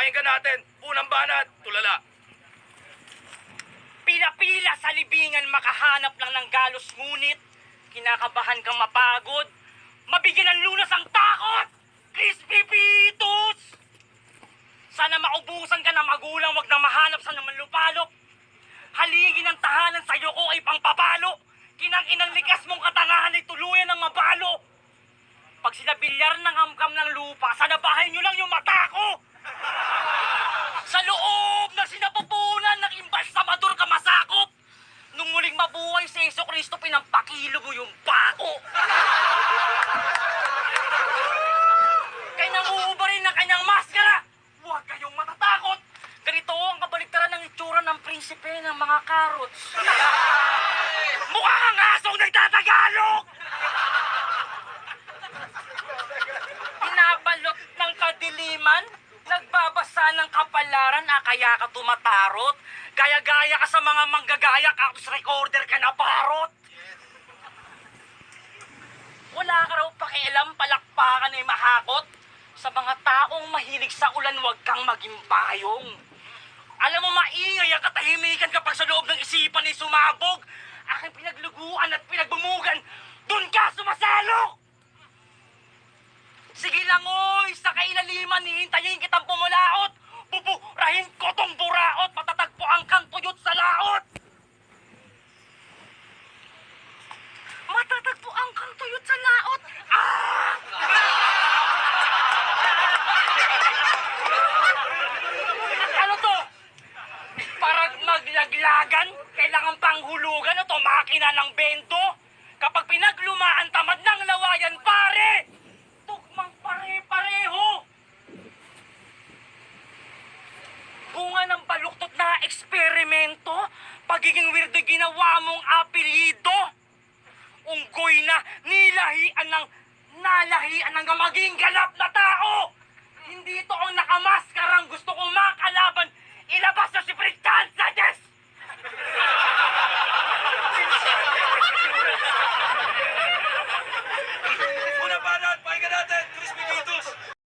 Pakinggan natin. Unang banat, tulala. Pila-pila sa libingan makahanap lang ng galos, ngunit kinakabahan kang mapagod. Mabigyan ng lunas ang takot! Crispy Pitos! Sana maubusan ka ng magulang, wag na mahanap sa naman lupalok. Haligin ang tahanan sa'yo ko ay pangpapalo. Kinang-inang likas mong katangahan ay tuluyan ng mabalo. Pag sila bilyar ng amkam ng lupa, sana bahay nyo lang yung mata ko. Sa loob na sinapupunan ng imbalsamador ka masakop. Nung muling mabuhay si Jesu Cristo, pinampakilo mo yung bako. Kaya nang uubarin ng kanyang maskara, huwag kayong matatakot. Ganito ang kabaliktaran ng itsura ng prinsipe ng mga karots. Mukha kang asong nagtatagalog! Pinabalot ng kadiliman, nagbabasa ng kapalaran, kaya ka tumatarot. Gaya-gaya ka sa mga manggagaya, kaktus recorder ka na parot. Wala ka raw pakialam, palakpakan ay mahakot. Sa mga taong mahilig sa ulan, huwag kang maging payong. Alam mo, maingay ang katahimikan kapag sa loob ng isipan ay sumabog. Aking pinagluguan at pinagbumugan, dun ka sumasalo! Sige lang, oy, sa kailaliman, hihintayin kitang pumulaot. Buburahin ko tong buraot, matatagpuan kang tuyot sa laot. Matatagpuan kang tuyot sa laot? Ah! Ano to? Parang maglaglagan? Kailangan pang hulugan o to makina ng bento? Kapag pinaglumaan tamad ng lawayan, pare! Tugmang pare-pareho! Bunga ng baluktot na eksperimento, pagiging weirdo ginawa mong apelyido. Unggoy na nalahian ng maging ganap na tao!